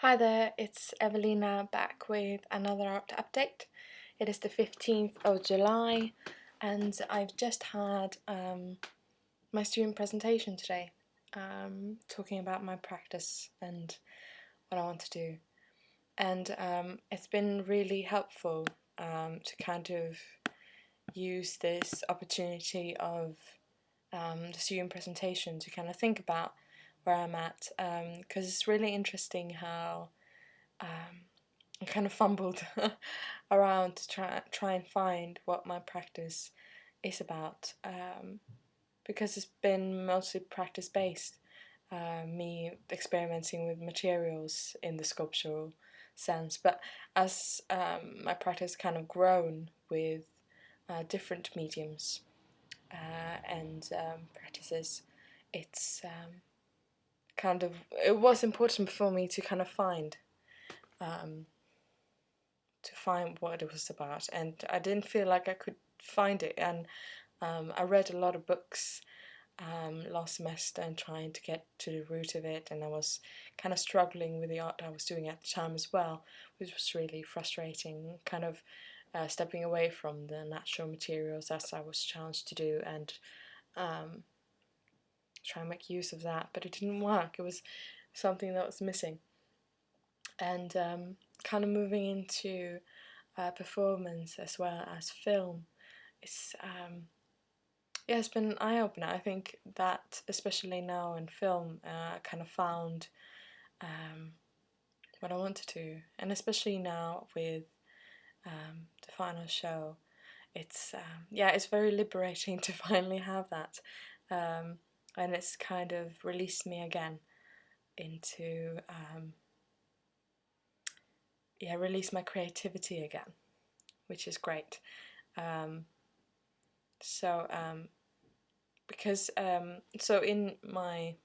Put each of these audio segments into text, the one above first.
Hi there, it's Evelina back with another art update. It is the 15th of July and I've just had my student presentation today, talking about my practice and what I want to do. And it's been really helpful to kind of use this opportunity of the student presentation to kind of think about where I'm at, because it's really interesting how I kind of fumbled around to try and find what my practice is about, because it's been mostly practice based. Me experimenting with materials in the sculptural sense, but as my practice kind of grown with different mediums and practices, it's it was important for me to kind of um, find what it was about, and I didn't feel like I could find it. And I read a lot of books last semester and trying to get to the root of it, and I was kind of struggling with the art I was doing at the time as well, which was really frustrating, kind of stepping away from the natural materials as I was challenged to do, and try and make use of that, but it didn't work. It was something that was missing. And kind of moving into performance as well as film, it's yeah, it's been an eye-opener. I think that especially now in film, I kind of found what I wanted to, and especially now with the final show, it's yeah, it's very liberating to finally have that, and it's kind of released me again into yeah, release my creativity again, which is great. Um, so because so in my,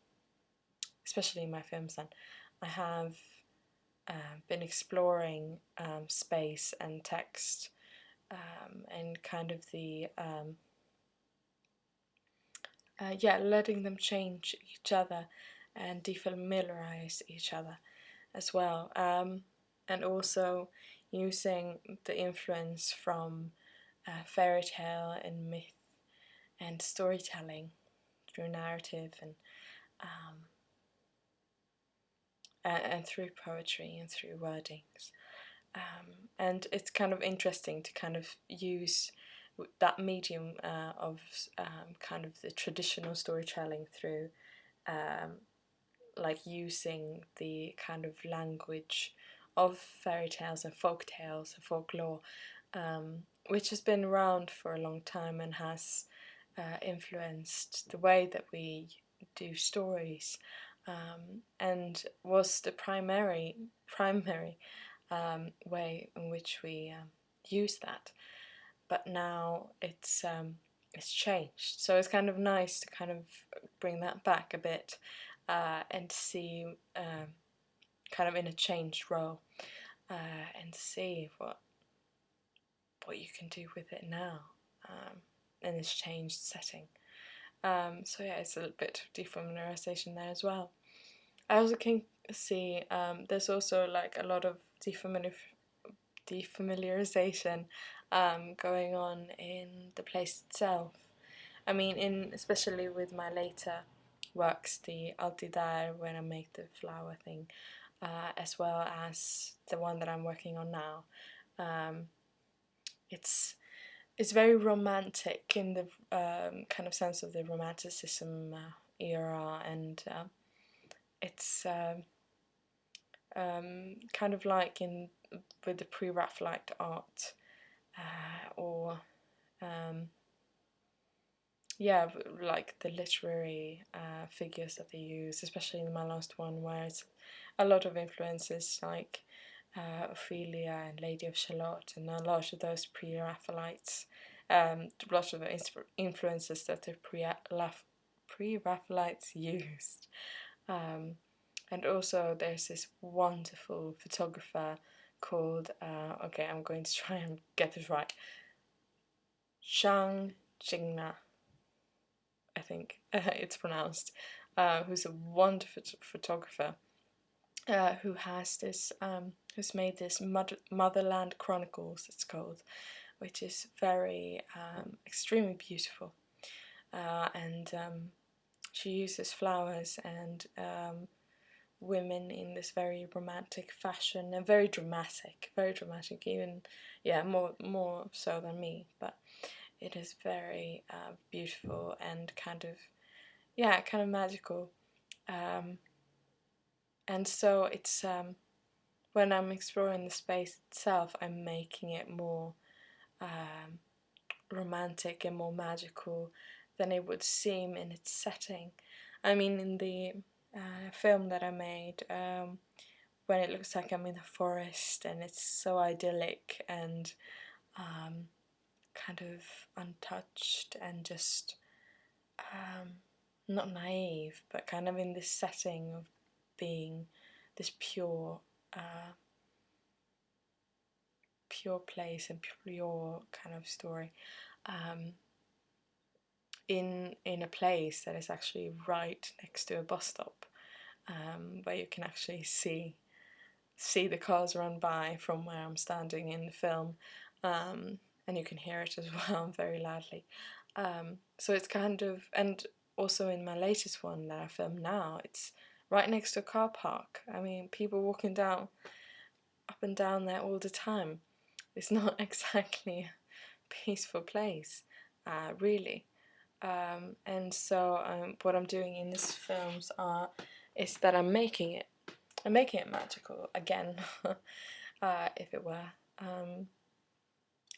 especially in my films then, I have been exploring space and text, and kind of the yeah, letting them change each other and defamiliarize each other as well, and also using the influence from fairy tale and myth and storytelling through narrative um, and through poetry and through wordings. And it's kind of interesting to kind of use that medium of kind of the traditional storytelling through like using the kind of language of fairy tales and folk tales and folklore, which has been around for a long time and has influenced the way that we do stories, and was the primary way in which we use that. But now it's changed, so it's kind of nice to kind of bring that back a bit, and see kind of in a changed role, and see what you can do with it now, in this changed setting. So yeah, it's a little bit of defamiliarization there as well. I also can see there's also like a lot of defamiliarization going on in the place itself. I mean, in especially with my later works, the Altidar, when I make the flower thing, as well as the one that I'm working on now. Um, it's it's very romantic in the kind of sense of the Romanticism era, and it's kind of like in with the pre-Raphaelite art, or yeah, like the literary figures that they use, especially in my last one, where it's a lot of influences like Ophelia and Lady of Shalott, and a lot of those pre-Raphaelites, a lot of the influences that the pre-Raphaelites used. And also there's this wonderful photographer called, okay, I'm going to try and get this right, Zhang Jingna, I think it's pronounced, who's a wonderful photographer, who has this who's made this Motherland Chronicles, it's called, which is very extremely beautiful, and she uses flowers and women in this very romantic fashion and very dramatic, even, yeah, more so than me, but it is very beautiful and kind of magical, and so it's when I'm exploring the space itself, I'm making it more romantic and more magical than it would seem in its setting. I mean, in the film that I made, when it looks like I'm in the forest and it's so idyllic and kind of untouched and just not naive, but kind of in this setting of being this pure place and pure kind of story, in a place that is actually right next to a bus stop, where you can actually see the cars run by from where I'm standing in the film, and you can hear it as well very loudly. So it's kind of, and also in my latest one that I film now, it's right next to a car park. I mean, people walking down up and down there all the time. It's not exactly a peaceful place, really. And so what I'm doing in these films is that I'm making it magical again, if it were,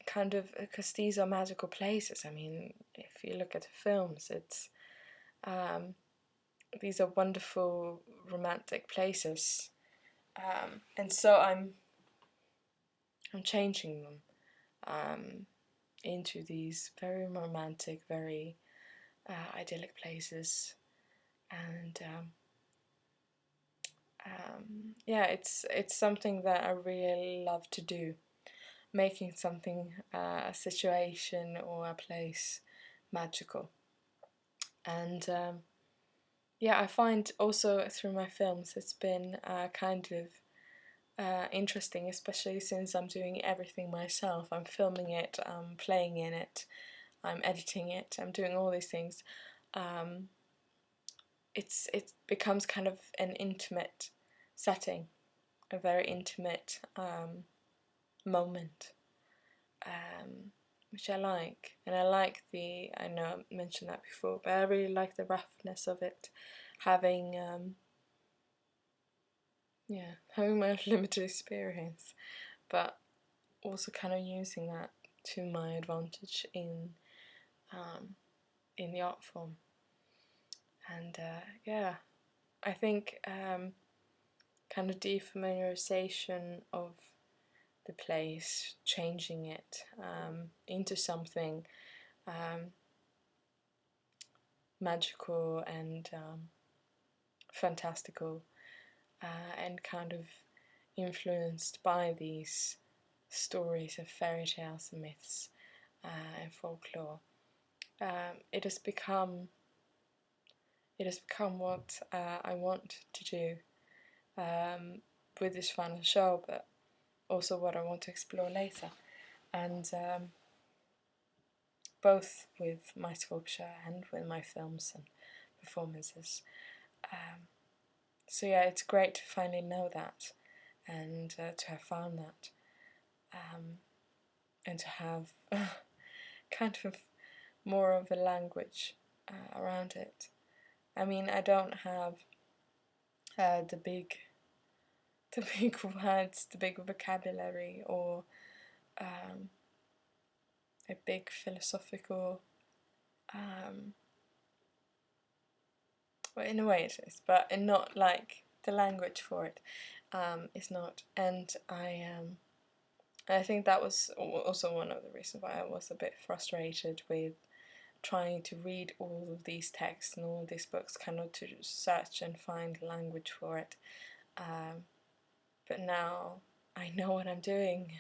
kind of, because these are magical places. I mean, if you look at the films, it's these are wonderful romantic places, and so I'm changing them into these very romantic, very idyllic places, and yeah, it's something that I really love to do, making something, a situation or a place, magical. And yeah, I find also through my films it's been kind of interesting, especially since I'm doing everything myself. I'm filming it, I'm playing in it, I'm editing it, I'm doing all these things. It becomes kind of an intimate setting, a very intimate moment, which I like. And I like I know I mentioned that before, but I really like the roughness of it, having having my limited experience, but also kind of using that to my advantage in the art form. And yeah, I think kind of defamiliarization of the place, changing it into something magical and fantastical, and kind of influenced by these stories of fairy tales and myths and folklore. It has become what I want to do with this final show, but also what I want to explore later, and both with my sculpture and with my films and performances. So yeah, it's great to finally know that, and to have found that, and to have kind of more of a language around it. I mean, I don't have the big words, the big vocabulary, or a big philosophical. Well, in a way it is, but not like the language for it is not. And I think that was also one of the reasons why I was a bit frustrated with trying to read all of these texts and all of these books, kind of to search and find language for it. But now I know what I'm doing,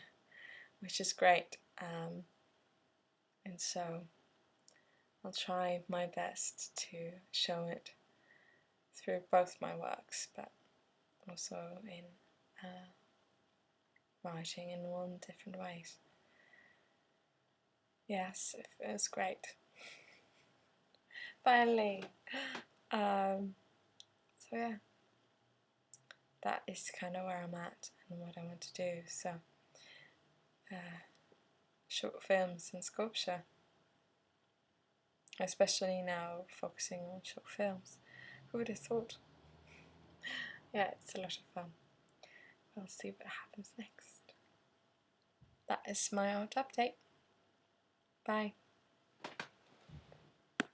which is great. And so I'll try my best to show it through both my works, but also in writing in all different ways. Yes, it feels great. Finally. So yeah, that is kind of where I'm at and what I want to do. So short films and sculpture, especially now focusing on short films. Who would have thought? Yeah, it's a lot of fun. We'll see what happens next. That is my art update. Bye.